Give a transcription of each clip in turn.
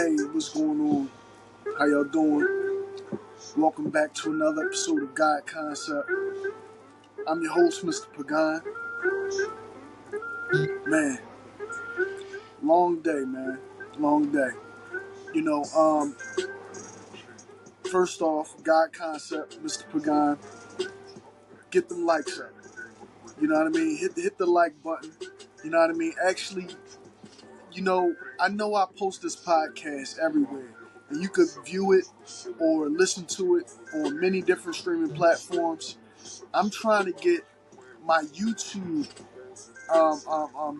Hey, what's going on? How y'all doing? Welcome back to another episode of God Concept. I'm your host, Mr. Pagan. Man, long day, man. Long day. You know, first off, God Concept, Mr. Pagan, get them likes up. You know what I mean? Hit the like button. You know what I mean? Actually, I know I post this podcast everywhere, and you could view it or listen to it on many different streaming platforms. I'm trying to get my YouTube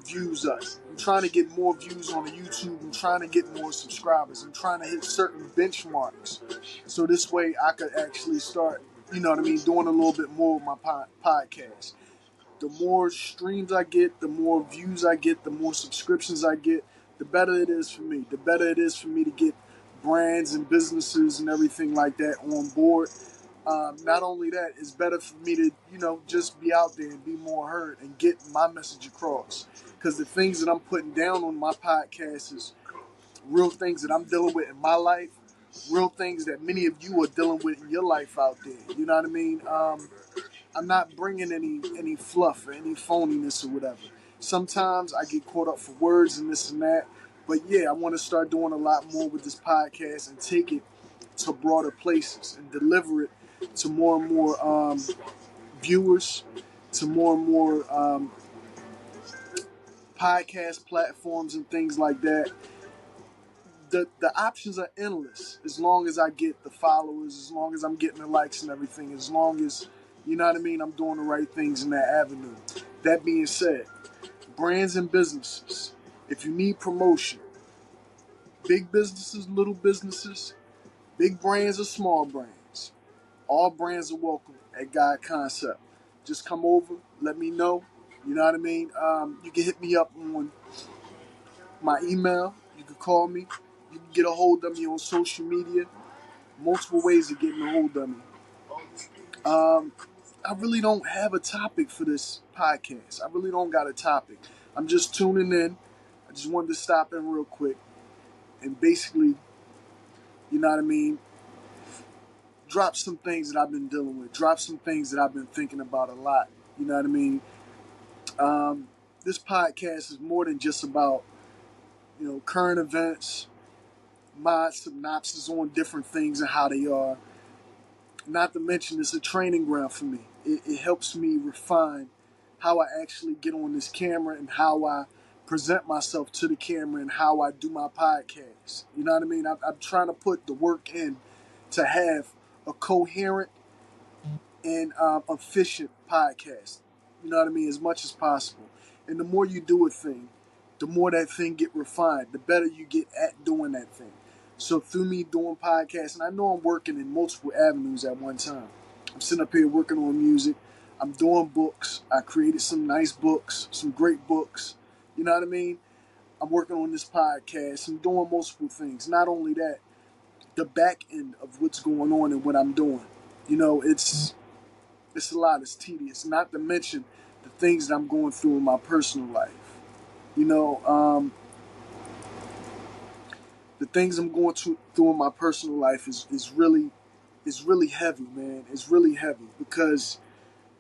views up. I'm trying to get more views on the YouTube. I'm trying to get more subscribers. I'm trying to hit certain benchmarks, so this way I could actually start, doing a little bit more with my podcast. The more streams I get, the more views I get, the more subscriptions I get, the better it is for me. The better it is for me to get brands and businesses and everything like that on board. Not only that, it's better for me to, just be out there and be more heard and get my message across. Because the things that I'm putting down on my podcast is real things that I'm dealing with in my life, real things that many of you are dealing with in your life out there. You know what I mean? I'm not bringing any fluff or any phoniness or whatever. Sometimes I get caught up for words and this and that. But yeah, I want to start doing a lot more with this podcast and take it to broader places and deliver it to more and more viewers, to more and more podcast platforms and things like that. The options are endless as long as I get the followers, as long as I'm getting the likes and everything, as long as, I'm doing the right things in that avenue. That being said, brands and businesses, if you need promotion, big businesses, little businesses, big brands or small brands, all brands are welcome at God Concept. Just come over, let me know. You know what I mean? You can hit me up on my email. You can call me. You can get a hold of me on social media. Multiple ways of getting a hold of me. I really don't have a topic for this podcast. I really don't got a topic. I'm just tuning in. I just wanted to stop in real quick and basically, you know what I mean, drop some things that I've been dealing with. Drop some things that I've been thinking about a lot. You know what I mean? This podcast is more than just about, current events, my synopsis on different things and how they are. Not to mention, it's a training ground for me. It helps me refine how I actually get on this camera and how I present myself to the camera and how I do my podcast. You know what I mean? I'm trying to put the work in to have a coherent and efficient podcast. You know what I mean? As much as possible. And the more you do a thing, the more that thing get refined, the better you get at doing that thing. So through me doing podcasts, and I know I'm working in multiple avenues at one time. I'm sitting up here working on music. I'm doing books. I created some nice books, some great books. You know what I mean? I'm working on this podcast. I'm doing multiple things. Not only that, the back end of what's going on and what I'm doing. It's a lot. It's tedious. Not to mention the things that I'm going through in my personal life. The things I'm going through in my personal life is really heavy, man. It's really heavy because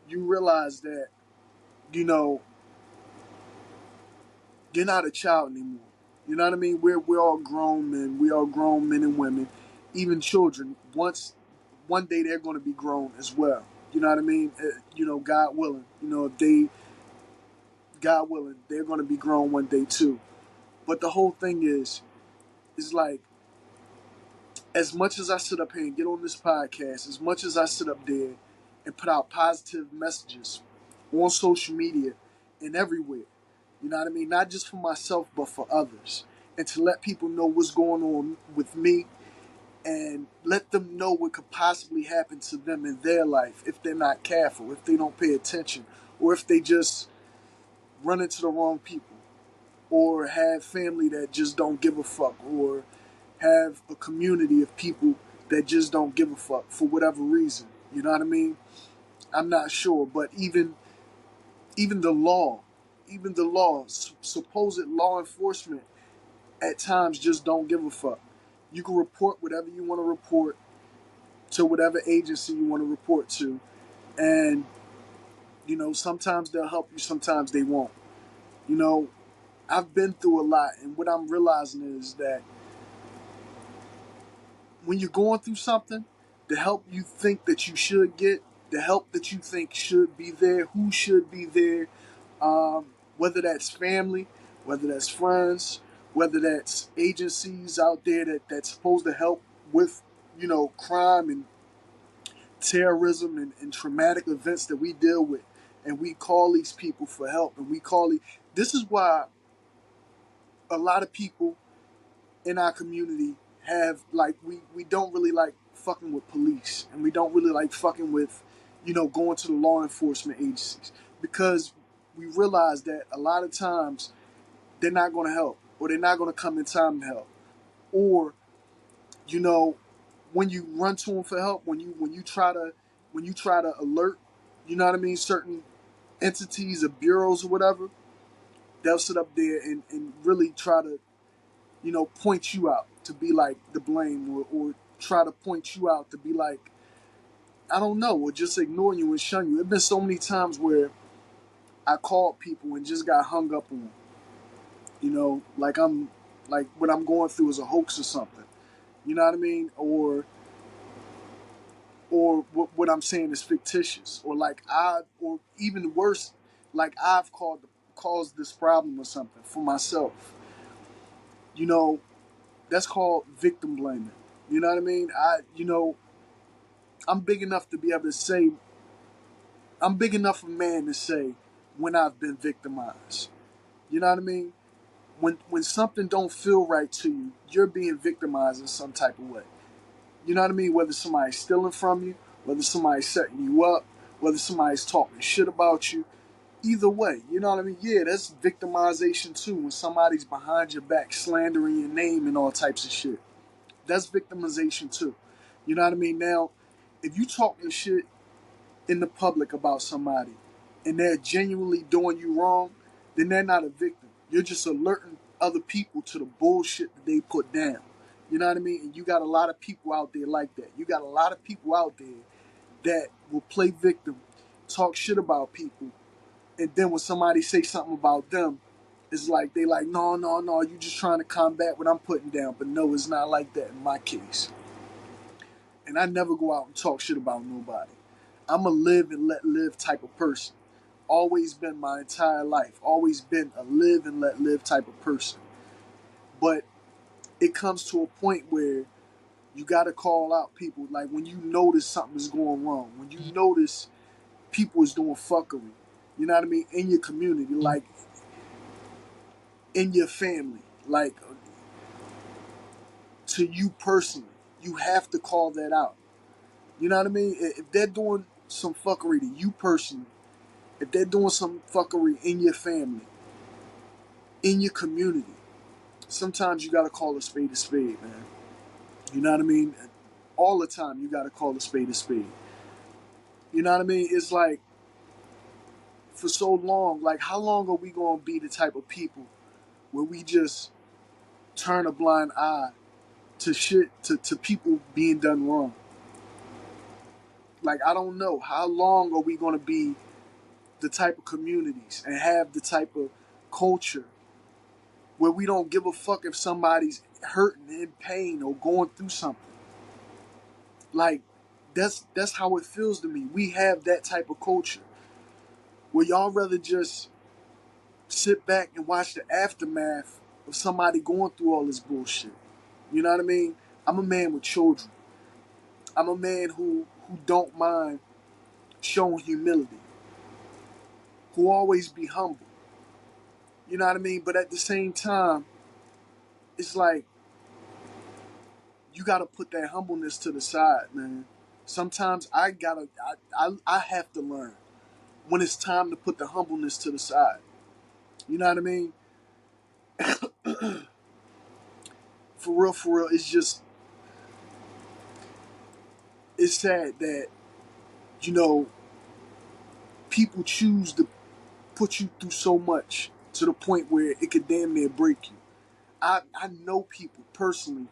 you realize that, you're not a child anymore. You know what I mean? We're all grown men. We all grown men and women, even children. One day they're going to be grown as well. You know what I mean? God willing. God willing, they're going to be grown one day too. But the whole thing is like, as much as I sit up here and get on this podcast, as much as I sit up there and put out positive messages on social media and everywhere, you know what I mean? Not just for myself, but for others. And to let people know what's going on with me and let them know what could possibly happen to them in their life if they're not careful, if they don't pay attention, or if they just run into the wrong people, or have family that just don't give a fuck, or have a community of people that just don't give a fuck for whatever reason. You know what I mean? I'm not sure, but even the law, supposed law enforcement at times just don't give a fuck. You can report whatever you want to report to whatever agency you want to report to. And, sometimes they'll help you, sometimes they won't. You know, I've been through a lot, and what I'm realizing is that when you're going through something, the help you think that you should get, the help that you think should be there, who should be there, whether that's family, whether that's friends, whether that's agencies out there that's supposed to help with, crime and terrorism and traumatic events that we deal with. And we call these people for help. And this is why a lot of people in our community have, like, we don't really like fucking with police. And we don't really like fucking with, going to the law enforcement agencies. Because we realize that a lot of times they're not going to help, or they're not going to come in time to help, or when you run to them for help, when you try to alert, certain entities or bureaus or whatever, they'll sit up there and really try to point you out to be like the blame, or try to point you out to be like, I don't know, or just ignore you and shun you. There've been so many times where I called people and just got hung up on. Like what I'm going through is a hoax or something. You know what I mean? Or what I'm saying is fictitious, or even worse, like I've caused this problem or something for myself. You know, that's called victim blaming. You know what I mean? I'm big enough to be able to say, I'm big enough a man to say when I've been victimized. You know what I mean? When something don't feel right to you, you're being victimized in some type of way. You know what I mean? Whether somebody's stealing from you, whether somebody's setting you up, whether somebody's talking shit about you. Either way, you know what I mean? Yeah, that's victimization too. When somebody's behind your back slandering your name and all types of shit. That's victimization too. You know what I mean? Now, if you talking shit in the public about somebody and they're genuinely doing you wrong, then they're not a victim. You're just alerting other people to the bullshit that they put down. You know what I mean? And you got a lot of people out there like that. You got a lot of people out there that will play victim, talk shit about people, and then when somebody say something about them, it's like they like, no, you just trying to combat what I'm putting down. But no, it's not like that in my case. And I never go out and talk shit about nobody. I'm a live and let live type of person. Always been my entire life. Always been a live and let live type of person. But it comes to a point where you got to call out people. Like when you notice something is going wrong, when you notice people is doing fuckery, you know what I mean, in your community, like in your family, like to you personally, you have to call that out. You know what I mean? If they're doing some fuckery to you personally, if they're doing some fuckery in your family, in your community, sometimes you got to call a spade, man. You know what I mean? All the time, you got to call a spade a spade. You know what I mean? It's like, for so long, like, how long are we going to be the type of people where we just turn a blind eye to shit, to people being done wrong? Like, I don't know. How long are we going to be the type of communities and have the type of culture where we don't give a fuck if somebody's hurting, in pain, or going through something? Like, that's how it feels to me. We have that type of culture where y'all rather just sit back and watch the aftermath of somebody going through all this bullshit. You know what I mean? I'm a man with children. I'm a man who don't mind showing humility, who always be humble. You know what I mean? But at the same time, it's like you gotta put that humbleness to the side, man. Sometimes I have to learn when it's time to put the humbleness to the side. You know what I mean? For real, it's sad that, you know, people choose to put you through so much to the point where it could damn near break you. I know people personally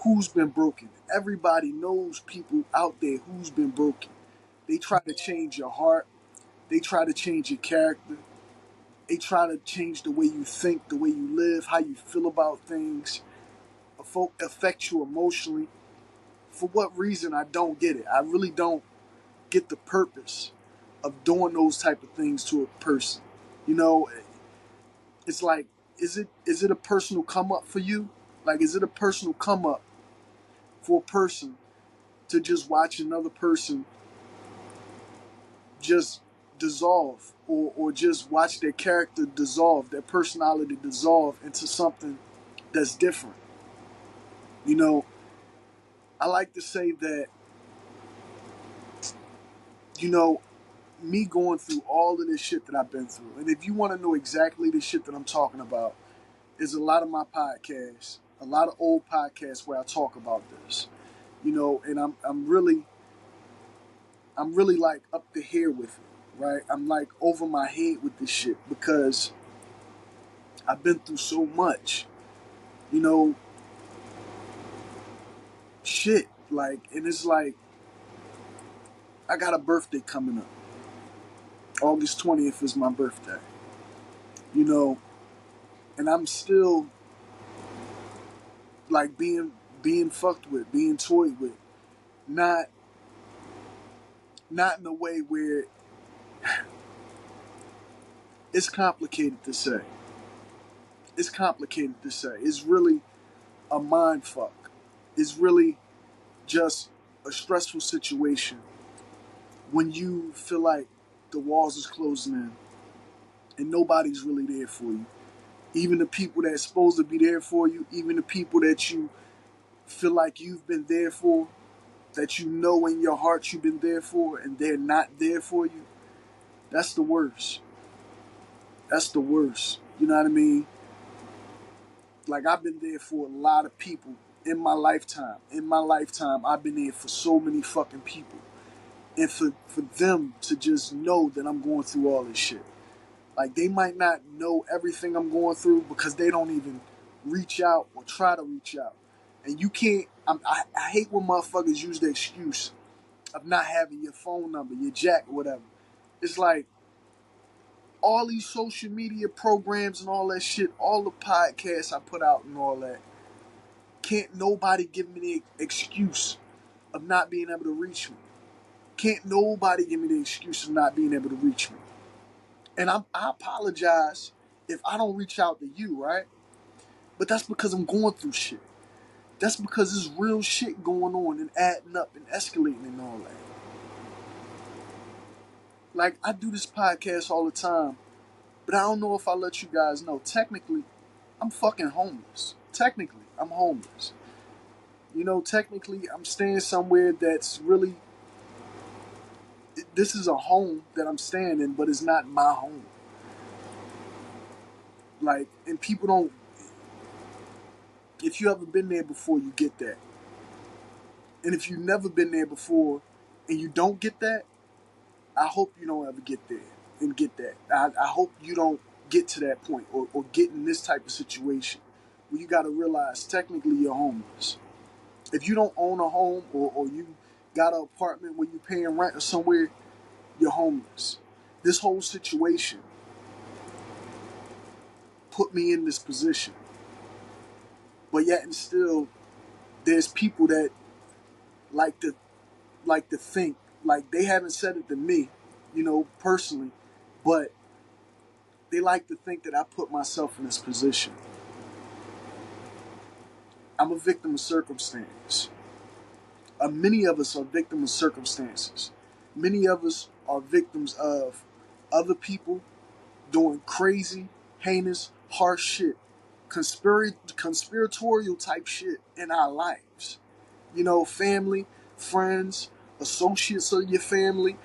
who's been broken. Everybody knows people out there who's been broken. They try to change your heart. They try to change your character. They try to change the way you think, the way you live, how you feel about things, affect you emotionally. For what reason, I don't get it. I really don't get the purpose of doing those type of things to a person. You know, it's like, is it a personal come up for you? Like, is it a personal come up for a person to just watch another person just dissolve, or just watch their character dissolve, their personality dissolve into something that's different? You know, I like to say that, you know, me going through all of this shit that I've been through, and if you want to know exactly the shit that I'm talking about, is a lot of my podcasts, a lot of old podcasts where I talk about this. You know, and I'm really like up to here with it, right? I'm like over my head with this shit because I've been through so much, you know, shit. Like, and it's like, I got a birthday coming up. August 20th is my birthday, you know, and I'm still like being fucked with, being toyed with, not not in a way where it's complicated to say. It's complicated to say. It's really a mind fuck. It's really just a stressful situation when you feel like the walls is closing in and nobody's really there for you. Even the people that's supposed to be there for you, even the people that you feel like you've been there for, that you know in your heart you've been there for, and they're not there for you, that's the worst. That's the worst. You know what I mean? Like, I've been there for a lot of people in my lifetime. In my lifetime, I've been there for so many fucking people. And for them to just know that I'm going through all this shit. Like, they might not know everything I'm going through because they don't even reach out or try to reach out. And you can't, I hate when motherfuckers use the excuse of not having your phone number, your jack, or whatever. It's like, all these social media programs and all that shit, all the podcasts I put out and all that, can't nobody give me the excuse of not being able to reach me. Can't nobody give me the excuse of not being able to reach me. And I apologize if I don't reach out to you, right? But that's because I'm going through shit. That's because there's real shit going on and adding up and escalating and all that. Like, I do this podcast all the time, but I don't know if I let you guys know. Technically, I'm fucking homeless. Technically, I'm homeless. You know, technically, I'm staying somewhere that's really, this is a home that I'm staying in, but it's not my home. Like, and people don't, if you ever been there before, you get that. And if you've never been there before and you don't get that, I hope you don't ever get there and get that. I hope you don't get to that point, or get in this type of situation where you got to realize technically you're homeless. If you don't own a home, or you got an apartment where you're paying rent or somewhere, you're homeless. This whole situation put me in this position. But yet and still, there's people that like to think, like, they haven't said it to me, you know, personally, but they like to think that I put myself in this position. I'm a victim of circumstance. Many of us are victims of circumstances. Many of us are victims of other people doing crazy, heinous, harsh shit, conspiratorial type shit in our lives. You know, family, friends, associates of your family,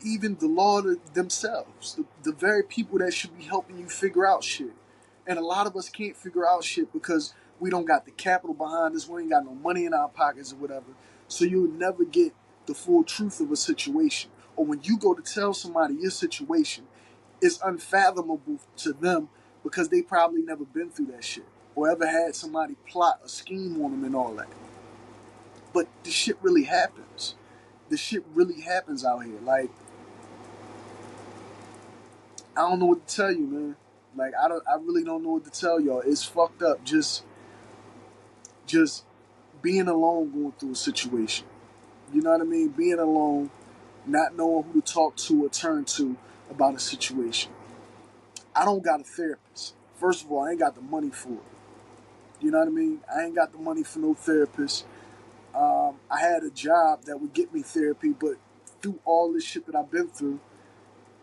even the law themselves, the very people that should be helping you figure out shit. And a lot of us can't figure out shit because we don't got the capital behind us, we ain't got no money in our pockets or whatever. So you'll never get the full truth of a situation. Or when you go to tell somebody your situation, it's unfathomable to them because they probably never been through that shit. or ever had somebody plot a scheme on them and all that. But this shit really happens. This shit really happens out here. Like, I don't know what to tell you, man. Like, I really don't know what to tell y'all. It's fucked up. Just being alone going through a situation. You know what I mean? Being alone, not knowing who to talk to or turn to about a situation. I don't got a therapist. First of all, I ain't got the money for it. You know what I mean? I ain't got the money for no therapist. I had a job that would get me therapy, but through all this shit that I've been through,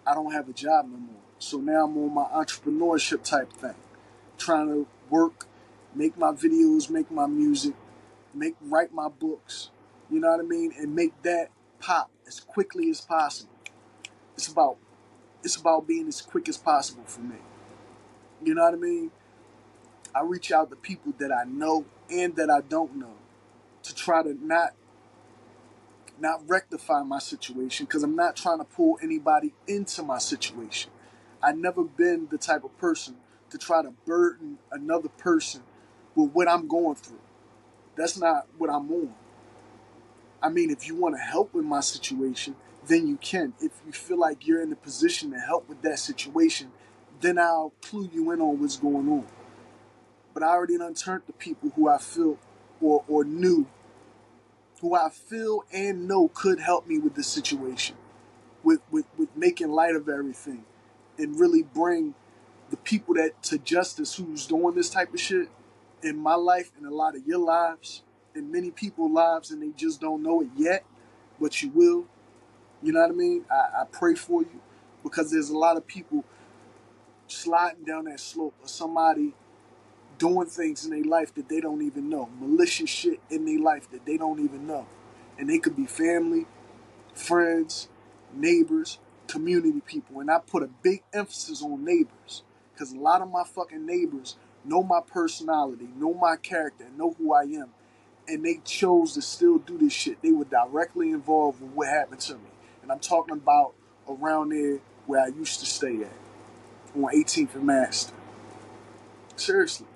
I don't have a job no more. So now I'm on my entrepreneurship type thing, trying to work, make my videos, make my music, write my books. You know what I mean, and make that pop as quickly as possible. It's about being as quick as possible for me. You know what I mean? I reach out to people that I know and that I don't know to try to not rectify my situation, because I'm not trying to pull anybody into my situation. I've never been the type of person to try to burden another person with what I'm going through. That's not what I'm on. I mean, if you want to help with my situation, then you can. If you feel like you're in a position to help with that situation, then I'll clue you in on what's going on. But I already done turned to people who I feel or knew, who I feel and know could help me with the situation, with making light of everything, and really bring the people that to justice who's doing this type of shit in my life and a lot of your lives and many people's lives, and they just don't know it yet, but you will. You know what I mean? I pray for you, because there's a lot of people sliding down that slope of somebody doing things in their life that they don't even know, malicious shit in their life that they don't even know. And they could be family, friends, neighbors, community people. And I put a big emphasis on neighbors, because a lot of my fucking neighbors know my personality, know my character, know who I am. And they chose to still do this shit. They were directly involved with what happened to me. And I'm talking about around there where I used to stay at, on 18th and Master. Seriously.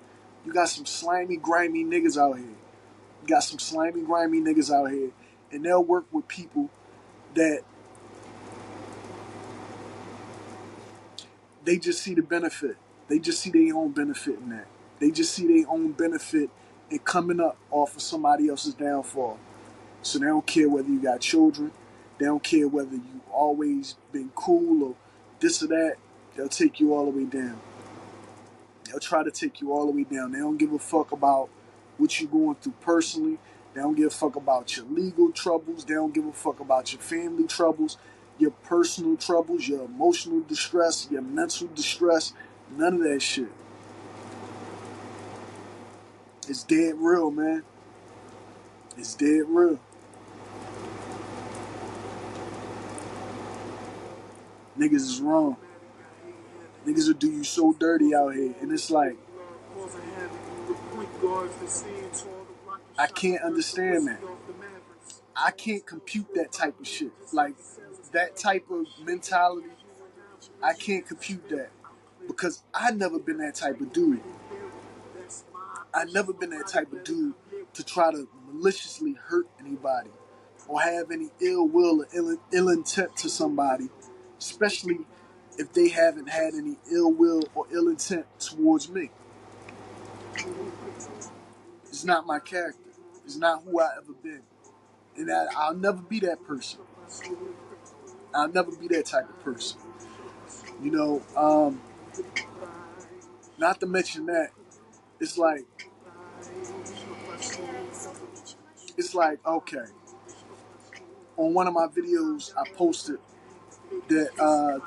You got some slimy, grimy niggas out here. You got some slimy, grimy niggas out here. And they'll work with people that they just see the benefit. They just see their own benefit in that. They just see their own benefit in coming up off of somebody else's downfall. So they don't care whether you got children. They don't care whether you always been cool or this or that. They'll take you all the way down. They'll try to take you all the way down. They don't give a fuck about what you're going through personally. They don't give a fuck about your legal troubles. They don't give a fuck about your family troubles, your personal troubles, your emotional distress, your mental distress. None of that shit. It's dead real, man. It's dead real. Niggas is wrong. Niggas will do you so dirty out here. And it's like, I can't understand that. I can't compute that type of shit. Like, that type of mentality, I can't compute that. Because I never been that type of dude. I never been that type of dude to try to maliciously hurt anybody or have any ill will or ill intent to somebody, especially if they haven't had any ill will or ill intent towards me. It's not my character. It's not who I ever been. And I'll never be that person. I'll never be that type of person. You know, not to mention that, it's like, okay, on one of my videos I posted that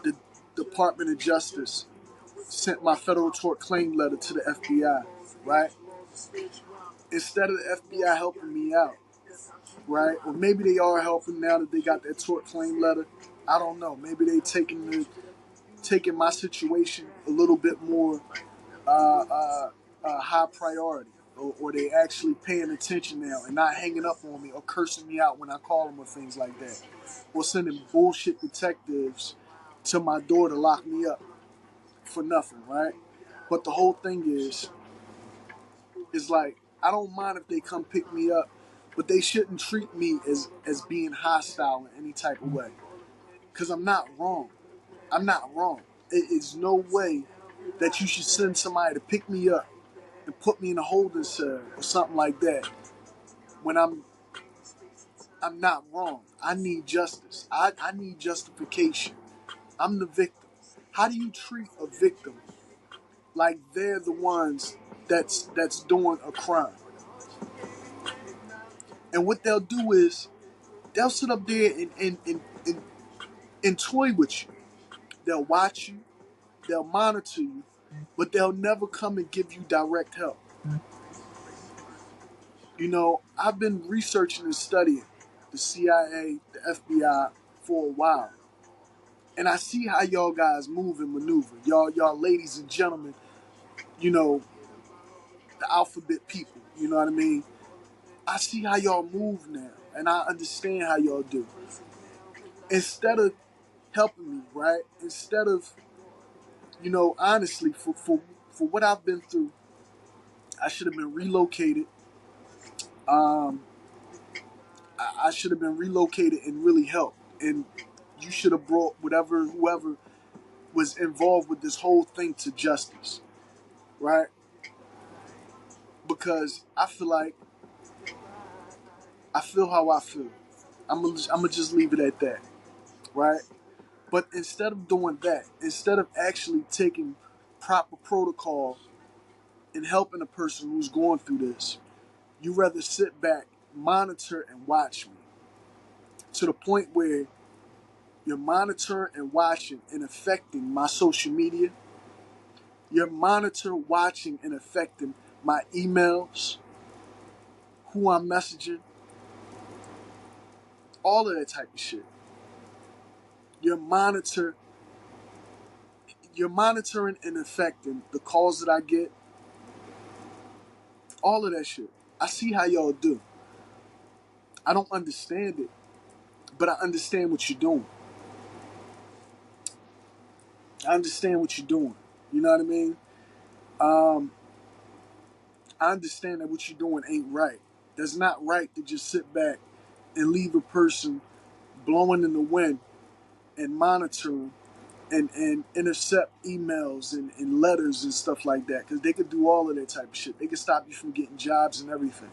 the Department of Justice sent my federal tort claim letter to the FBI, right? Instead of the FBI helping me out, right? Or maybe they are helping now that they got that tort claim letter. I don't know. Maybe they taking my situation a little bit more high priority, or they actually paying attention now and not hanging up on me or cursing me out when I call them or things like that, or sending bullshit detectives to my door to lock me up for nothing, right? But the whole thing is, It's like, I don't mind if they come pick me up, but they shouldn't treat me as being hostile in any type of way. Because I'm not wrong. I'm not wrong. It's no way that you should send somebody to pick me up and put me in a holding cell or something like that when I'm not wrong. I need justice. I need justification. I'm the victim. How do you treat a victim like they're the ones that's doing a crime? And what they'll do is they'll sit up there and toy with you. They'll watch you, they'll monitor you, but they'll never come and give you direct help. You know, I've been researching and studying the CIA, the FBI for a while. And I see how y'all guys move and maneuver. Y'all ladies and gentlemen, you know, the alphabet people, you know what I mean? I see how y'all move now, and I understand how y'all do. Instead of helping me, right? Instead of, honestly, for what I've been through, I should have been relocated. Um, I should have been relocated and really helped. And you should have brought whoever was involved with this whole thing to justice, right? Because I feel how I feel. I'm gonna just leave it at that, right? But instead of doing that, instead of actually taking proper protocol and helping a person who's going through this, you rather sit back, monitor, and watch me to the point where you're monitoring and watching and affecting my social media. You're monitoring, watching, and affecting my emails, who I'm messaging, all of that type of shit. You're monitor, you're monitoring and affecting the calls that I get, all of that shit. I see how y'all do. I don't understand it, but I understand what you're doing. I understand what you're doing. You know what I mean? Um, I understand that what you're doing ain't right. That's not right to just sit back and leave a person blowing in the wind and monitoring and intercept emails and letters and stuff like that, because they could do all of that type of shit. They could stop you from getting jobs and everything.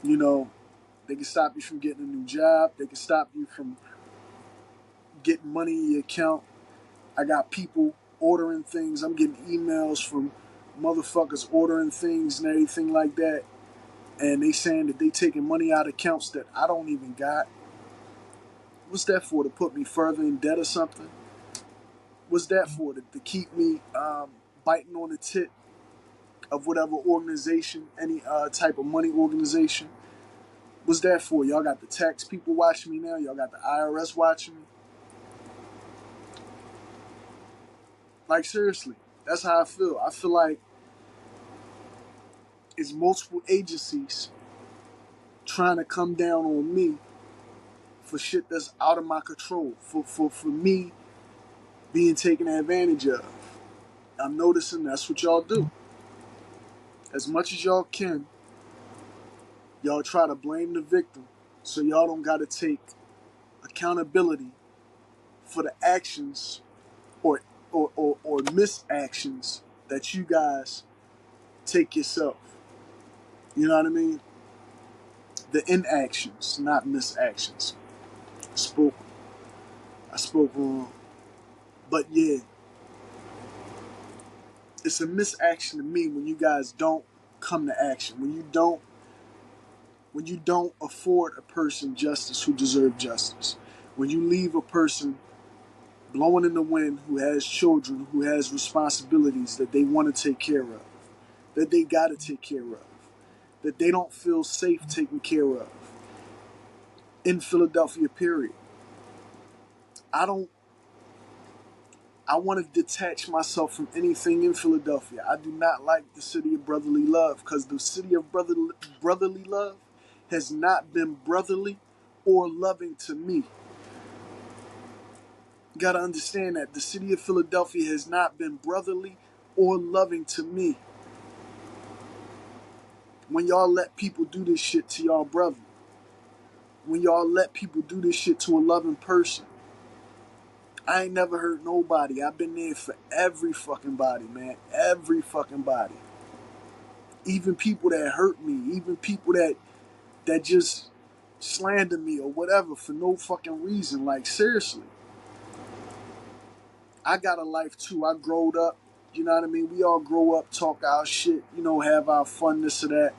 You know, they can stop you from getting a new job. They can stop you from getting money in your account. I got people ordering things. I'm getting emails from motherfuckers ordering things and everything like that. And they saying that they taking money out of accounts that I don't even got. What's that for? To put me further in debt or something? What's that for? To keep me biting on the tit of whatever organization, any type of money organization? What's that for? Y'all got the tax people watching me now. Y'all got the IRS watching me. Like, seriously, that's how I feel. I feel like it's multiple agencies trying to come down on me for shit that's out of my control, for me being taken advantage of. I'm noticing that's what y'all do. As much as y'all can, y'all try to blame the victim so y'all don't got to take accountability for the actions or misactions that you guys take yourself. You know what I mean? The inactions, not misactions. Spoke. I spoke wrong. But yeah, it's a misaction to me when you guys don't come to action. When you don't afford a person justice who deserves justice. When you leave a person blowing in the wind who has children, who has responsibilities that they want to take care of, that they got to take care of, that they don't feel safe taking care of in Philadelphia, period. I don't I want to detach myself from anything in Philadelphia. I do not like the city of brotherly love, because the city of brotherly love has not been brotherly or loving to me. You got to understand that the city of Philadelphia has not been brotherly or loving to me. When y'all let people do this shit to y'all brother, when y'all let people do this shit to a loving person, I ain't never hurt nobody. I've been there for every fucking body, man. Every fucking body. Even people that hurt me, even people that just slander me or whatever for no fucking reason. Like, seriously. I got a life too. I growed up. You know what I mean? We all grow up, talk our shit, have our fun, this or that.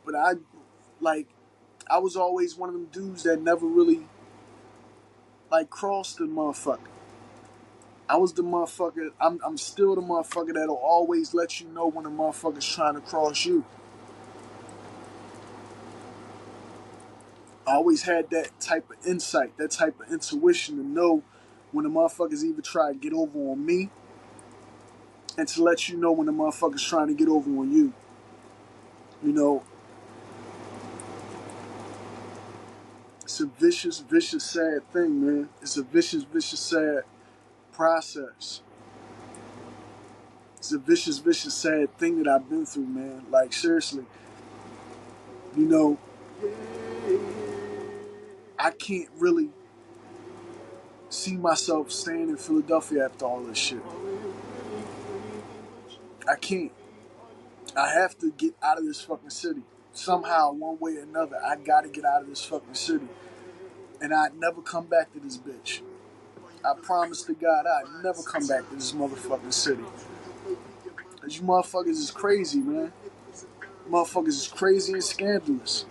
But I was always one of them dudes that never really, crossed the motherfucker. I was the motherfucker. I'm still the motherfucker that'll always let you know when a motherfucker's trying to cross you. I always had that type of insight, that type of intuition to know when the motherfuckers either try to get over on me and to let you know when the motherfucker's trying to get over on you. You know, it's a vicious, vicious, sad thing, man. It's a vicious, vicious, sad process. It's a vicious, vicious, sad thing that I've been through, man. Like, seriously. You know, I can't really see myself staying in Philadelphia after all this shit. I can't. I have to get out of this fucking city. Somehow, one way or another, I gotta get out of this fucking city. And I'd never come back to this bitch. I promise to God I'd never come back to this motherfucking city. Cause you motherfuckers is crazy, man. Motherfuckers is crazy and scandalous.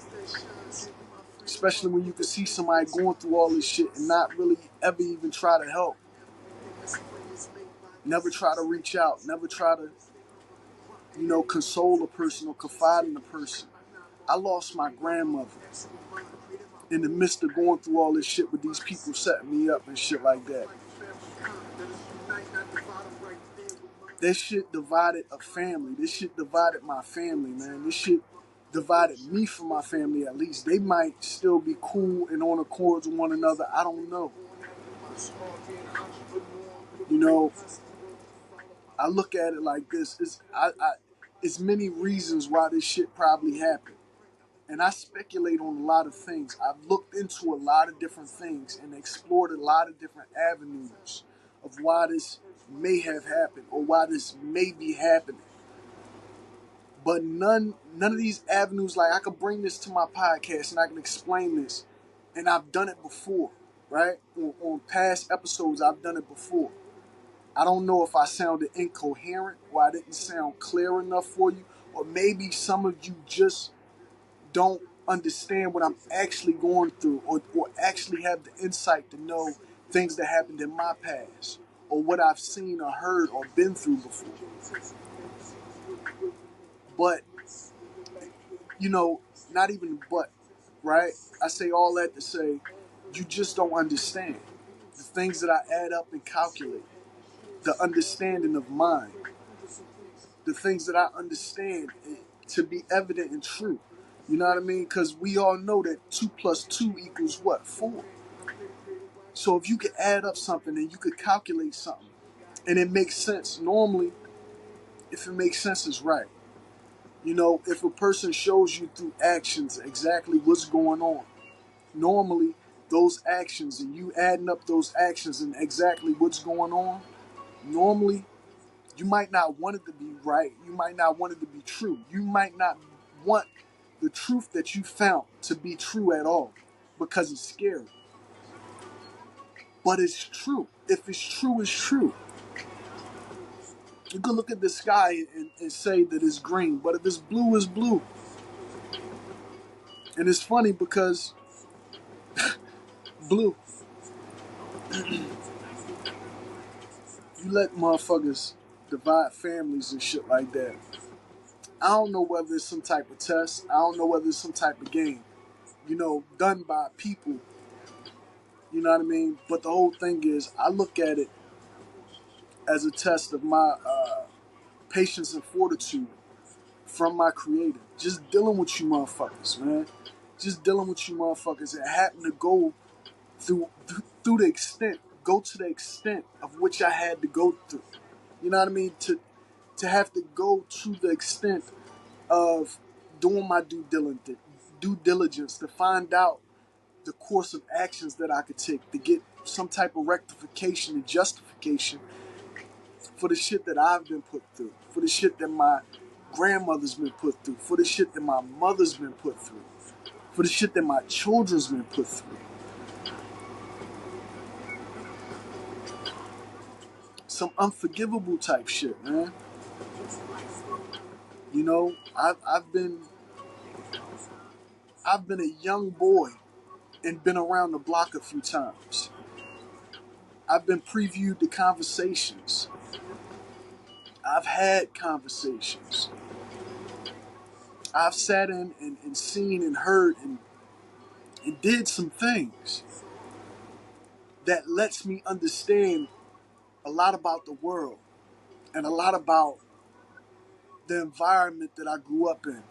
Especially when you can see somebody going through all this shit and not really ever even try to help. Never try to reach out. Never try to, console a person or confide in a person. I lost my grandmother in the midst of going through all this shit with these people setting me up and shit like that. This shit divided a family. This shit divided my family, man. This shit divided me from my family at least. They might still be cool and on accord with one another. I don't know. I look at it like this. It's many reasons why this shit probably happened. And I speculate on a lot of things. I've looked into a lot of different things and explored a lot of different avenues of why this may have happened or why this may be happening. But none of these avenues, like, I could bring this to my podcast and I can explain this. And I've done it before, right? On past episodes, I've done it before. I don't know if I sounded incoherent or I didn't sound clear enough for you. Or maybe some of you just don't understand what I'm actually going through or actually have the insight to know things that happened in my past or what I've seen or heard or been through before. But, not even but, right? I say all that to say you just don't understand the things that I add up and calculate, the understanding of mind, the things that I understand to be evident and true. You know what I mean? Because we all know that 2 plus 2 equals what? 4. So if you could add up something and you could calculate something and it makes sense, normally, if it makes sense, it's right. If a person shows you through actions exactly what's going on, normally those actions and you adding up those actions and exactly what's going on, normally you might not want it to be right. You might not want it to be true. You might not want the truth that you found to be true at all because it's scary. But it's true. If it's true, it's true. You can look at the sky and say that it's green, but if it's blue, it's blue. And it's funny because blue, you let motherfuckers divide families and shit like that. I don't know whether it's some type of test. I don't know whether it's some type of game, done by people. You know what I mean? But the whole thing is, I look at it as a test of my patience and fortitude from my creator. Just dealing with you motherfuckers, man. Just dealing with you motherfuckers and happen to go through the extent, go to the extent of which I had to go through. You know what I mean? To have to go to the extent of doing my due diligence to find out the course of actions that I could take to get some type of rectification and justification for the shit that I've been put through, for the shit that my grandmother's been put through, for the shit that my mother's been put through, for the shit that my children's been put through. Some unforgivable type shit, man. You know, I've been a young boy and been around the block a few times. I've been previewed to conversations. I've had conversations. I've sat in and seen and heard and did some things that lets me understand a lot about the world and a lot about the environment that I grew up in.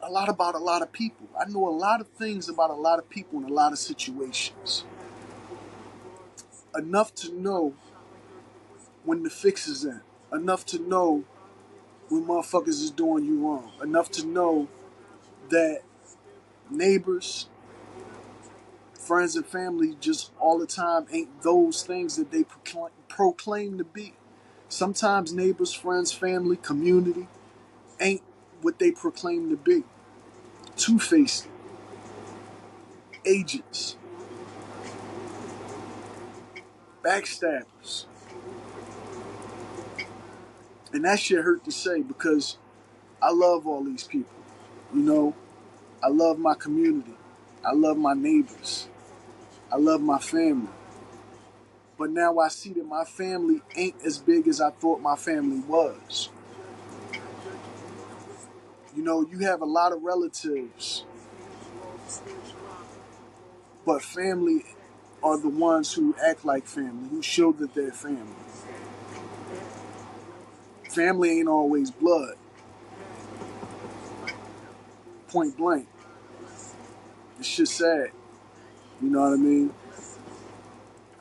A lot about a lot of people. I know a lot of things about a lot of people in a lot of situations. Enough to know when the fix is in. Enough to know when motherfuckers is doing you wrong. Enough to know that neighbors, friends, and family just all the time ain't those things that they proclaim to be. Sometimes neighbors, friends, family, community ain't what they proclaim to be. Two-faced agents, backstabbers. And that shit hurt to say because I love all these people. You know, I love my community. I love my neighbors. I love my family. But now I see that my family ain't as big as I thought my family was. You know, you have a lot of relatives, but family are the ones who act like family, who show that they're family. Family ain't always blood. Point blank. It's just sad. You know what I mean?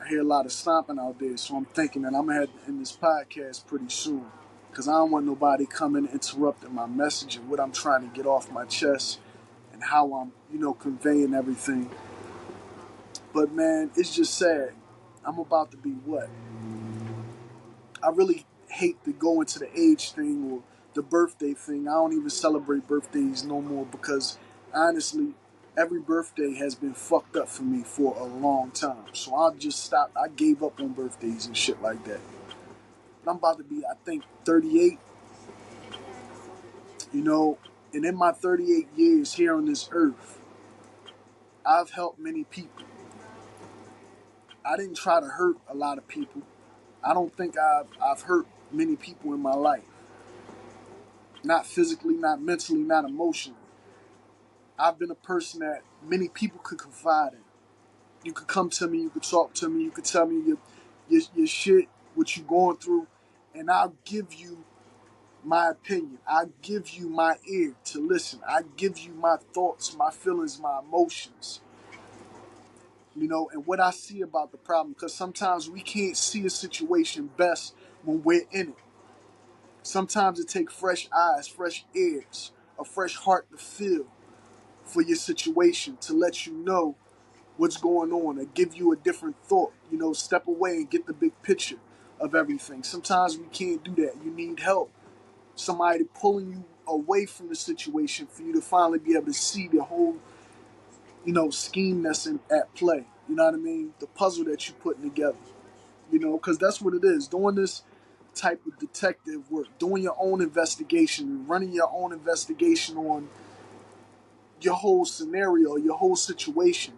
I hear a lot of stomping out there, so I'm thinking that I'm going to have to end this podcast pretty soon. Because I don't want nobody coming interrupting my message and what I'm trying to get off my chest and how I'm, conveying everything. But man, it's just sad. I'm about to be what? I really hate to go into the age thing or the birthday thing. I don't even celebrate birthdays no more because honestly, every birthday has been fucked up for me for a long time. So I'll just stop. I gave up on birthdays and shit like that. But I'm about to be, I think, 38. And in my 38 years here on this earth, I've helped many people. I didn't try to hurt a lot of people. I don't think I've hurt many people in my life. Not physically, not mentally, not emotionally. I've been a person that many people could confide in. You could come to me, you could talk to me, you could tell me your shit, what you're going through, and I'll give you my opinion. I give you my ear to listen. I give you my thoughts, my feelings, my emotions. And what I see about the problem, because sometimes we can't see a situation best when we're in it. Sometimes it takes fresh eyes, fresh ears, a fresh heart to feel for your situation, to let you know what's going on, and give you a different thought. Step away and get the big picture of everything. Sometimes we can't do that. You need help. Somebody pulling you away from the situation for you to finally be able to see the whole, scheme that's at play. You know what I mean? The puzzle that you're putting together. Because that's what it is. Doing this type of detective work, doing your own investigation, running your own investigation on your whole scenario, your whole situation.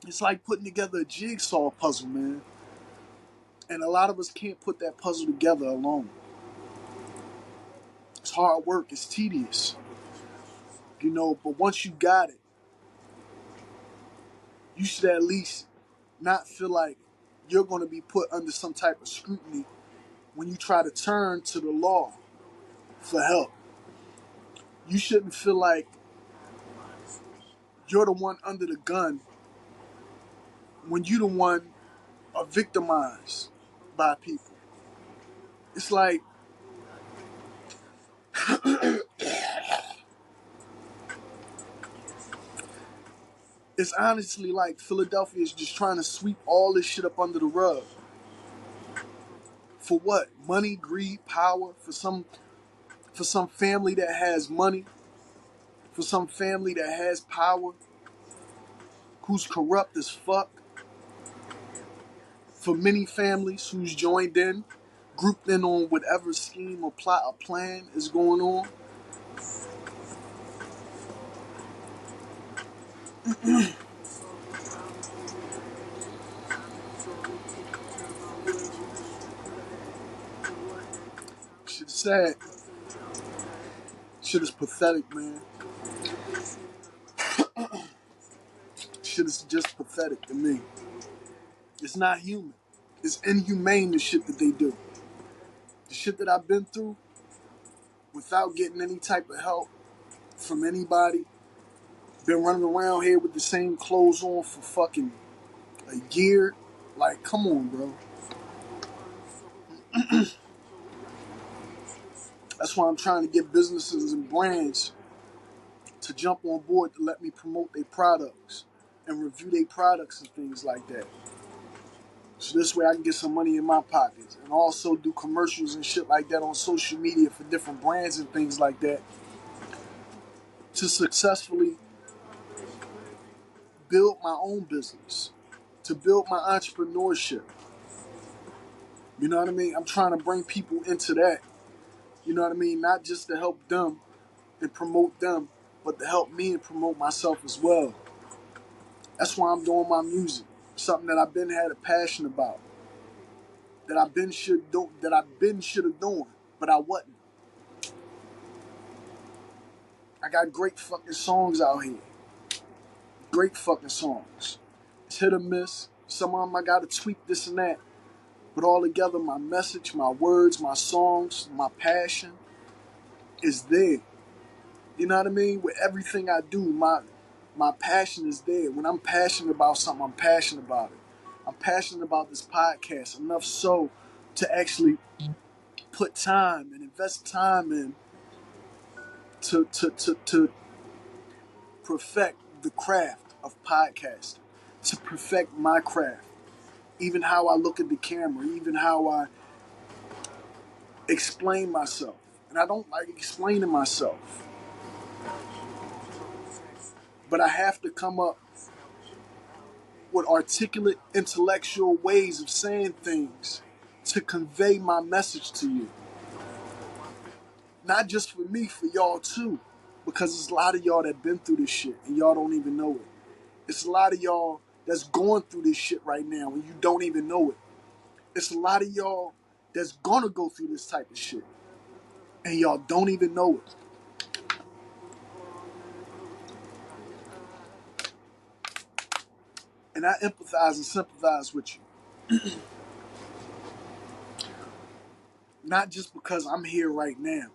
It's like putting together a jigsaw puzzle, man. And a lot of us can't put that puzzle together alone. It's hard work, it's tedious. But once you got it, you should at least not feel like you're going to be put under some type of scrutiny when you try to turn to the law for help. You shouldn't feel like you're the one under the gun when you're the one victimized by people. It's like It's honestly like Philadelphia is just trying to sweep all this shit up under the rug. For what? Money, greed, power. For some family that has money. For some family that has power. Who's corrupt as fuck. For many families who's joined in, grouped in on whatever scheme or plot or plan is going on. Shit is sad. Shit is pathetic, man. Shit is just pathetic to me. It's not human. It's inhumane, the shit that they do. The shit that I've been through without getting any type of help from anybody. Been running around here with the same clothes on for fucking a year. Like, come on, bro. That's why I'm trying to get businesses and brands to jump on board to let me promote their products and review their products and things like that. So this way I can get some money in my pockets and also do commercials and shit like that on social media for different brands and things like that to successfully build my own business, to build my entrepreneurship. You know what I mean? I'm trying to bring people into that. You know what I mean? Not just to help them and promote them, but to help me and promote myself as well. That's why I'm doing my music. Something that I've been had a passion about. That I've been should have done, but I wasn't. I got great fucking songs out here. Great fucking songs. It's hit or miss. Some of them I gotta tweak this and that. But all together, my message, my words, my songs, my passion is there. You know what I mean? With everything I do, my passion is there. When I'm passionate about something, I'm passionate about it. I'm passionate about this podcast enough so to actually put time and invest time in to perfect the craft of podcasting, to perfect my craft. Even how I look at the camera, even how I explain myself. And I don't like explaining myself. But I have to come up with articulate, intellectual ways of saying things to convey my message to you. Not just for me, for y'all too. Because there's a lot of y'all that been through this shit and y'all don't even know it. It's a lot of y'all that's going through this shit right now and you don't even know it. It's a lot of y'all that's gonna go through this type of shit and y'all don't even know it. And I empathize and sympathize with you. Not just because I'm here right now.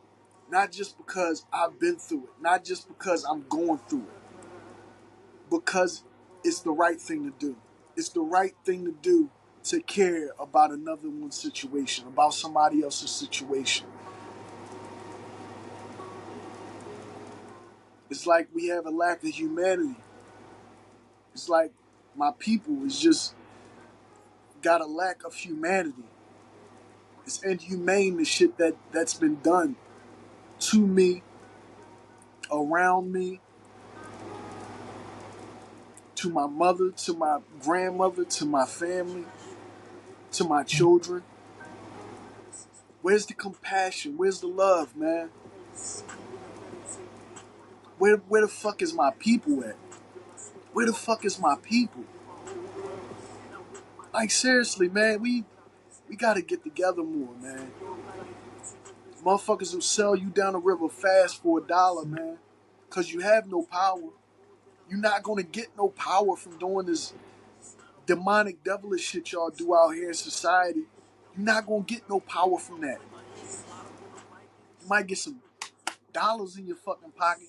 Not just because I've been through it. Not just because I'm going through it. Because it's the right thing to do. It's the right thing to do to care about another one's situation, about somebody else's situation. It's like we have a lack of humanity. It's like my people is just got a lack of humanity. It's inhumane the shit that's been done to me, around me, to my mother, to my grandmother, to my family, to my children. Where's the compassion? Where's the love, man? Where the fuck is my people at? Where the fuck is my people? Like seriously, man, we gotta get together more, man. Motherfuckers will sell you down the river fast for $1, man. Cause you have no power. You're not gonna get no power from doing this demonic, devilish shit y'all do out here in society. You're not gonna get no power from that. You might get some dollars in your fucking pocket.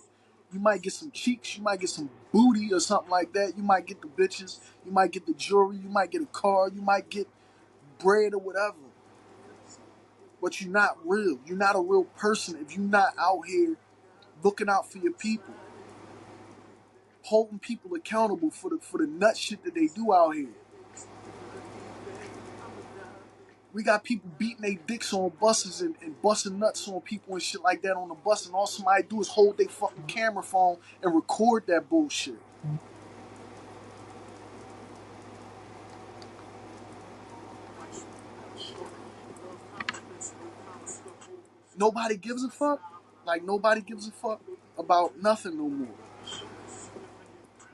You might get some cheeks. You might get some booty or something like that. You might get the bitches. You might get the jewelry. You might get a car. You might get bread or whatever. but you're not real. You're not a real person if you're not out here looking out for your people, holding people accountable for the nut shit that they do out here. We got people beating their dicks on buses and busting nuts on people and shit like that on the bus, and all somebody do is hold their fucking camera phone and record that bullshit. Nobody gives a fuck. Like, nobody gives a fuck about nothing no more.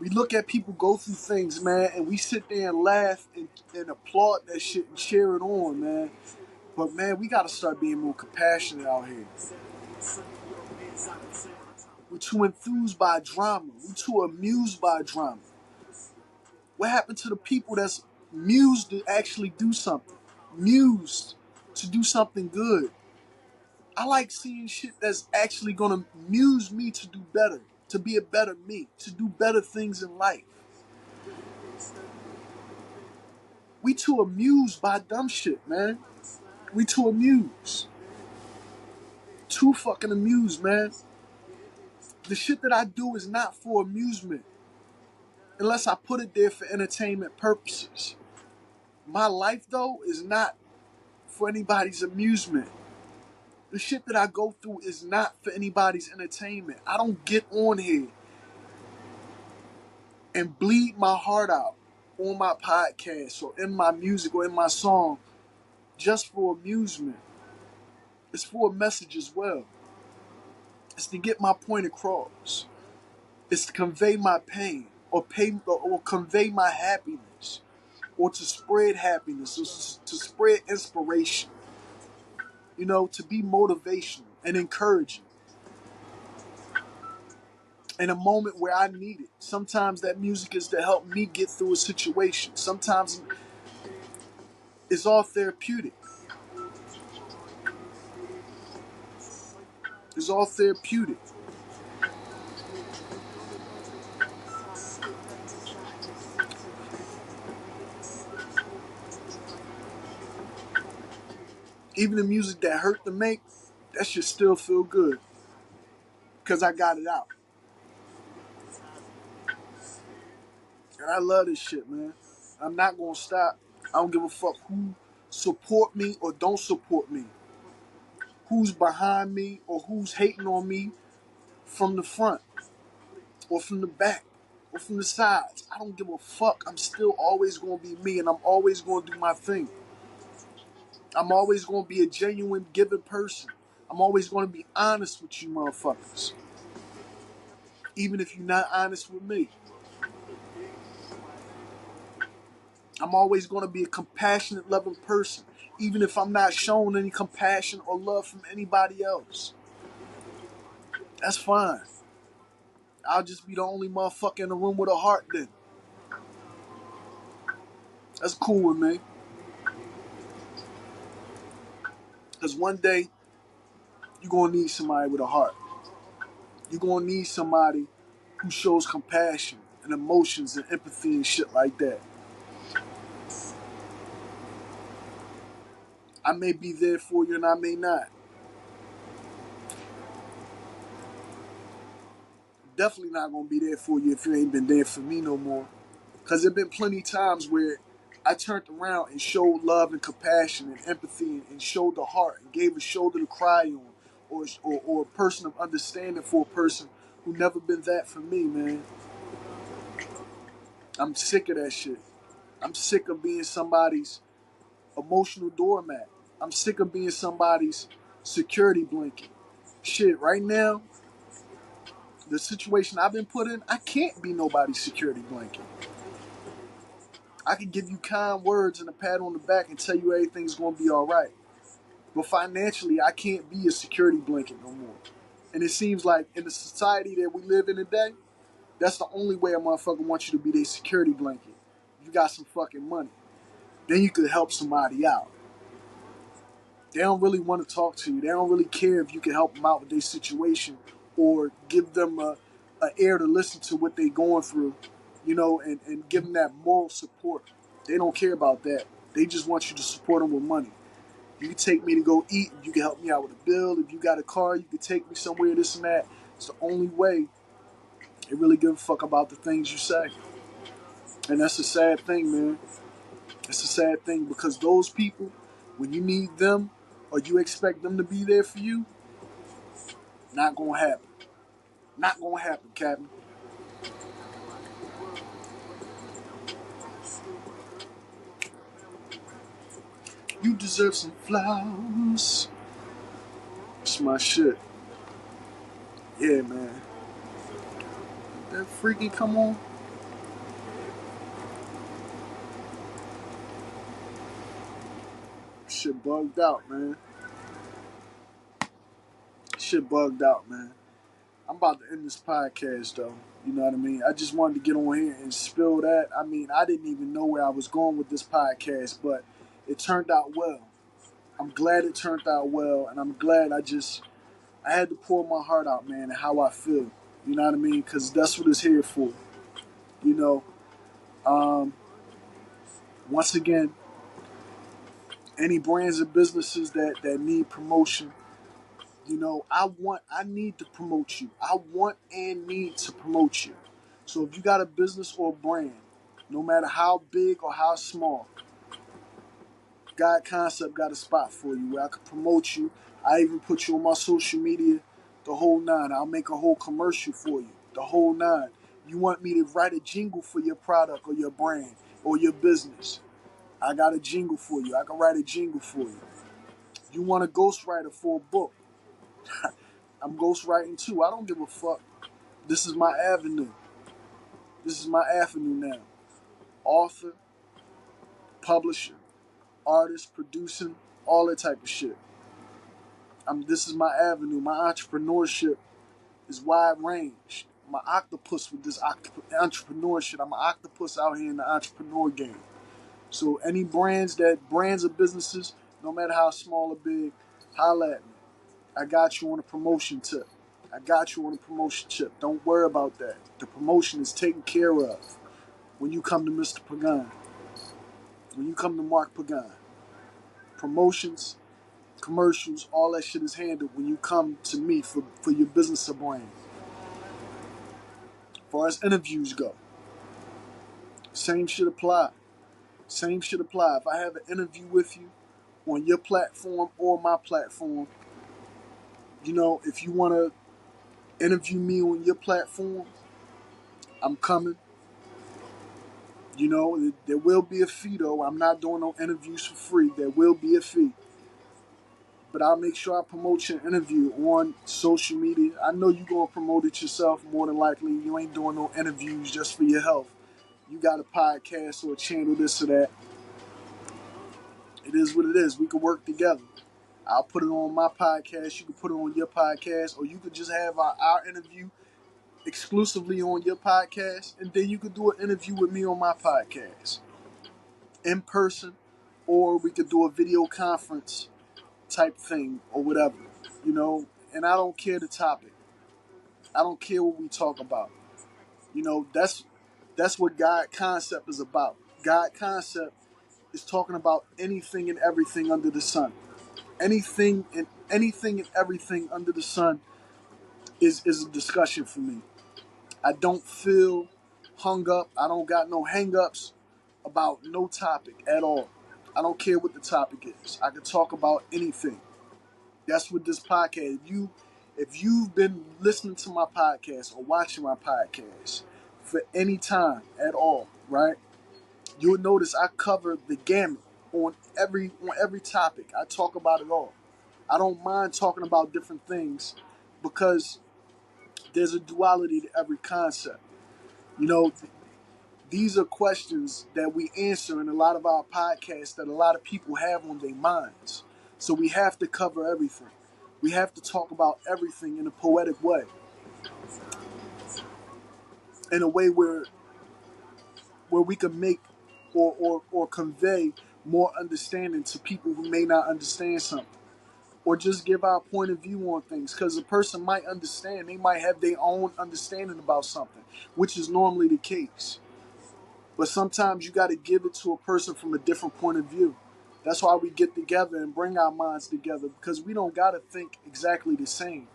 We look at people go through things, man, and we sit there and laugh and applaud that shit and cheer it on, man. But, man, we got to start being more compassionate out here. We're too enthused by drama. We're too amused by drama. What happened to the people that's mused to actually do something? Mused to do something good. I like seeing shit that's actually gonna muse me to do better, to be a better me, to do better things in life. We too amused by dumb shit, man. We too amused. Too fucking amused, man. The shit that I do is not for amusement. Unless I put it there for entertainment purposes. My life, though, is not for anybody's amusement. The shit that I go through is not for anybody's entertainment. I don't get on here and bleed my heart out on my podcast or in my music or in my song just for amusement. It's for a message as well. It's to get my point across. It's to convey my pain or convey my happiness or to spread happiness or to spread inspiration. You know, to be motivational and encouraging in a moment where I need it. Sometimes that music is to help me get through a situation. Sometimes it's all therapeutic. It's all therapeutic. Even the music that hurt to make, that shit still feel good. Because I got it out. And I love this shit, man. I'm not going to stop. I don't give a fuck who support me or don't support me. Who's behind me or who's hating on me from the front or from the back or from the sides. I don't give a fuck. I'm still always going to be me and I'm always going to do my thing. I'm always going to be a genuine, giving person. I'm always going to be honest with you motherfuckers. Even if you're not honest with me. I'm always going to be a compassionate, loving person. Even if I'm not showing any compassion or love from anybody else. That's fine. I'll just be the only motherfucker in the room with a heart then. That's cool with me. Because one day, you're going to need somebody with a heart. You're going to need somebody who shows compassion and emotions and empathy and shit like that. I may be there for you and I may not. Definitely not going to be there for you if you ain't been there for me no more. Because there been plenty of times where I turned around and showed love and compassion and empathy and showed the heart and gave a shoulder to cry on or a person of understanding for a person who never been that for me, man. I'm sick of that shit. I'm sick of being somebody's emotional doormat. I'm sick of being somebody's security blanket. Shit, right now, the situation I've been put in, I can't be nobody's security blanket. I can give you kind words and a pat on the back and tell you everything's going to be all right. But financially, I can't be a security blanket no more. And it seems like in the society that we live in today, that's the only way a motherfucker wants you to be their security blanket. You got some fucking money. Then you could help somebody out. They don't really want to talk to you. They don't really care if you can help them out with their situation or give them a ear to listen to what they're going through, you know, and give them that moral support. They don't care about that. They just want you to support them with money. You can take me to go eat. You can help me out with a bill. If you got a car, you can take me somewhere, this and that. It's the only way they really give a fuck about the things you say. And that's a sad thing, man. It's a sad thing because those people, when you need them or you expect them to be there for you, not gonna happen. Not gonna happen, Captain. You deserve some flowers. It's my shit. Yeah, man. That freaky come on. Shit bugged out, man. Shit bugged out, man. I'm about to end this podcast, though. You know what I mean? I just wanted to get on here and spill that. I mean, I didn't even know where I was going with this podcast, but it turned out well. I'm glad it turned out well, and I'm glad I had to pour my heart out, man, and how I feel. You know what I mean? Because that's what it's here for. You know, once again, any brands or businesses that need promotion, you know, I need to promote you. I want and need to promote you. So if you got a business or a brand, no matter how big or how small, God Concept got a spot for you where I can promote you. I even put you on my social media, the whole nine. I'll make a whole commercial for you, the whole nine. You want me to write a jingle for your product or your brand or your business? I got a jingle for you. I can write a jingle for you. You want a ghostwriter for a book? I'm ghostwriting too. I don't give a fuck. This is my avenue. This is my avenue now. Author, publisher, artist, producing, all that type of shit. This is my avenue. My entrepreneurship is wide range. I'm an octopus with this entrepreneurship. I'm an octopus out here in the entrepreneur game. So any brands or businesses, no matter how small or big, holla at me. I got you on a promotion tip. I got you on a promotion tip. Don't worry about that. The promotion is taken care of when you come to Mr. Pagan. When you come to Mark Pagan. Promotions, commercials, all that shit is handled when you come to me for your business or brand. As far as interviews go, same shit apply. Same shit apply. If I have an interview with you on your platform or my platform, you know, if you want to interview me on your platform, I'm coming. You know, there will be a fee though. I'm not doing no interviews for free. There will be a fee. But I'll make sure I promote your interview on social media. I know you're going to promote it yourself more than likely. You ain't doing no interviews just for your health. You got a podcast or a channel, this or that. It is what it is. We can work together. I'll put it on my podcast. You can put it on your podcast. Or you could just have our interview exclusively on your podcast. And then you could do an interview with me on my podcast. In person. Or we could do a video conference type thing or whatever, you know, and I don't care the topic. I don't care what we talk about. You know, that's what God Concept is about. God Concept is talking about anything and everything under the sun. Anything and everything under the sun is a discussion for me. I don't feel hung up. I don't got no hang ups about no topic at all. I don't care what the topic is. I can talk about anything. That's what this podcast. If you've been listening to my podcast or watching my podcast for any time at all, right? You'll notice I cover the gamut on every topic. I talk about it all. I don't mind talking about different things because there's a duality to every concept. You know, these are questions that we answer in a lot of our podcasts that a lot of people have on their minds. So we have to cover everything. We have to talk about everything in a poetic way. In a way where we can make or convey more understanding to people who may not understand something. Or just give our point of view on things. Because a person might understand. They might have their own understanding about something, which is normally the case. But sometimes you got to give it to a person from a different point of view. That's why we get together and bring our minds together, because we don't got to think exactly the same.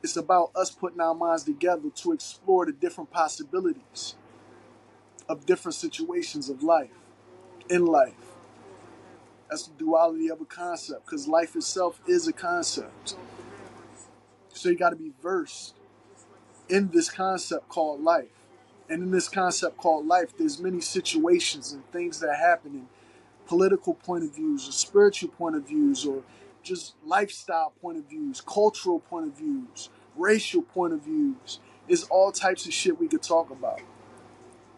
It's about us putting our minds together to explore the different possibilities of different situations of life, in life. That's the duality of a concept, because life itself is a concept. So you got to be versed in this concept called life. And in this concept called life, there's many situations and things that happen in political point of views or spiritual point of views or just lifestyle point of views, cultural point of views, racial point of views. There's all types of shit we could talk about.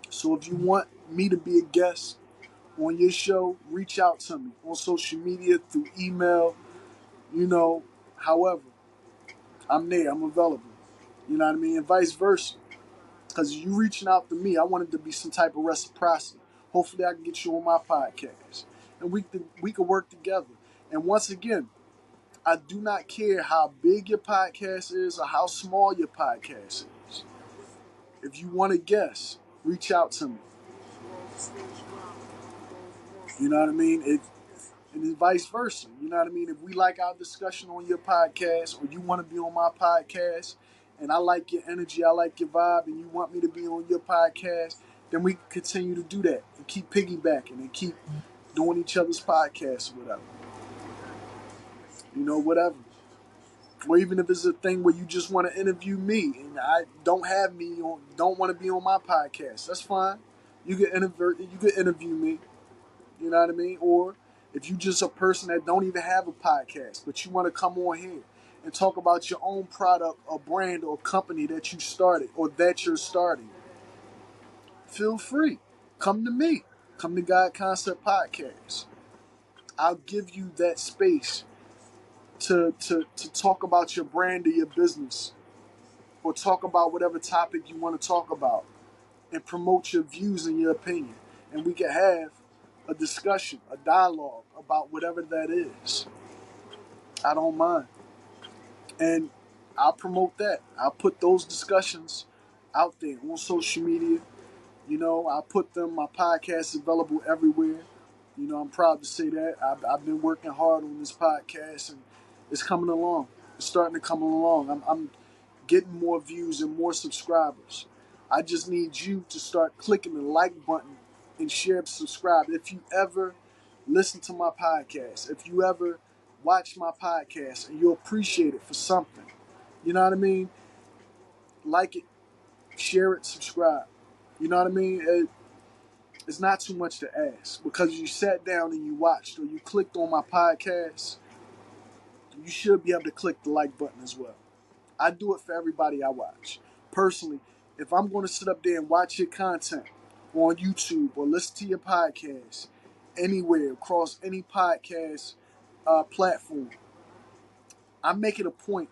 So if you want me to be a guest on your show, reach out to me on social media, through email, however. I'm there, I'm available. You know what I mean? And vice versa. Because you reaching out to me, I want it to be some type of reciprocity. Hopefully I can get you on my podcast. And we could work together. And once again, I do not care how big your podcast is or how small your podcast is. If you want to guess, reach out to me. You know what I mean? And vice versa. You know what I mean? If we like our discussion on your podcast, or you want to be on my podcast, and I like your energy, I like your vibe, and you want me to be on your podcast, then we continue to do that and keep piggybacking and keep doing each other's podcasts or whatever. Whatever. Or even if it's a thing where you just want to interview me and I don't want to be on my podcast, that's fine. You can interview me. You know what I mean? Or if you just a person that don't even have a podcast, but you want to come on here and talk about your own product or brand or company that you started or that you're starting, feel free. Come to me. Come to God Concept Podcast. I'll give you that space to talk about your brand or your business, or talk about whatever topic you want to talk about and promote your views and your opinion. And we can have a discussion, a dialogue about whatever that is. I don't mind. And I'll promote that. I'll put those discussions out there on social media. I'll put my podcast available everywhere. I'm proud to say that. I've been working hard on this podcast, and it's coming along. It's starting to come along. I'm getting more views and more subscribers. I just need you to start clicking the like button and share and subscribe. If you ever listen to my podcast, if you ever watch my podcast and you appreciate it for something, you know what I mean? Like it, share it, subscribe. You know what I mean? It's not too much to ask, because you sat down and you watched or you clicked on my podcast. You should be able to click the like button as well. I do it for everybody I watch. Personally, if I'm going to sit up there and watch your content on YouTube or listen to your podcast anywhere across any podcast platform, I make it a point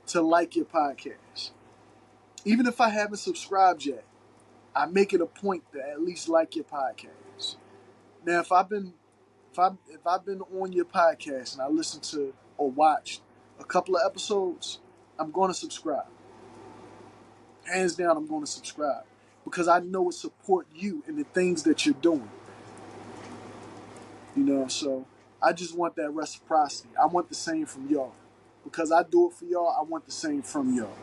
to like your podcast. Even if I haven't subscribed yet, I make it a point to at least like your podcast. Now, if I've been on your podcast and I listened to or watched a couple of episodes, I'm going to subscribe. Hands down, I'm going to subscribe, because I know it support you in the things that you're doing. So I just want that reciprocity. I want the same from y'all, because I do it for y'all. I want the same from y'all.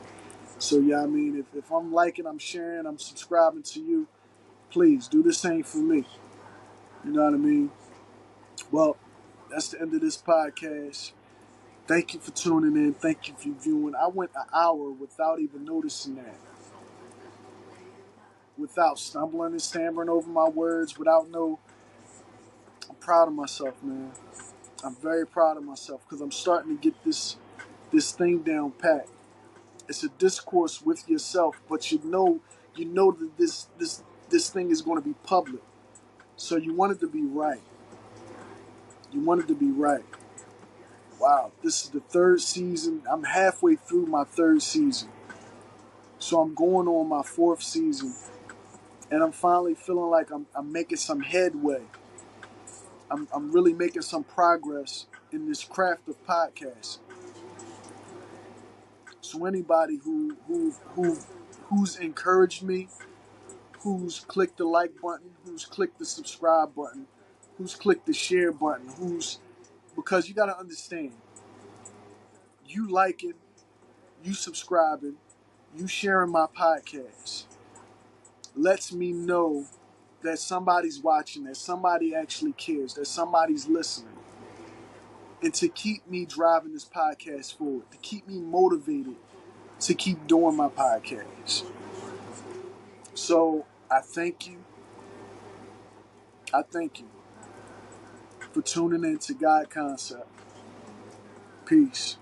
So yeah, I mean, if I'm liking, I'm sharing, I'm subscribing to you, please do the same for me. You know what I mean? Well, that's the end of this podcast. Thank you for tuning in. Thank you for viewing. I went an hour without even noticing that. Without stumbling and stammering over my words, I'm proud of myself, man. I'm very proud of myself, because I'm starting to get this thing down pat. It's a discourse with yourself, but you know that this thing is going to be public. So you want it to be right. You want it to be right. Wow, this is the third season. I'm halfway through my third season. So I'm going on my fourth season. And I'm finally feeling like I'm making some headway. I'm really making some progress in this craft of podcasting. So anybody who's encouraged me, who's clicked the like button, who's clicked the subscribe button, who's clicked the share button, because you got to understand, you liking, you subscribing, you sharing my podcast lets me know that somebody's watching, that somebody actually cares, that somebody's listening. And to keep me driving this podcast forward, to keep me motivated to keep doing my podcast. So I thank you. I thank you for tuning in to God Concept. Peace.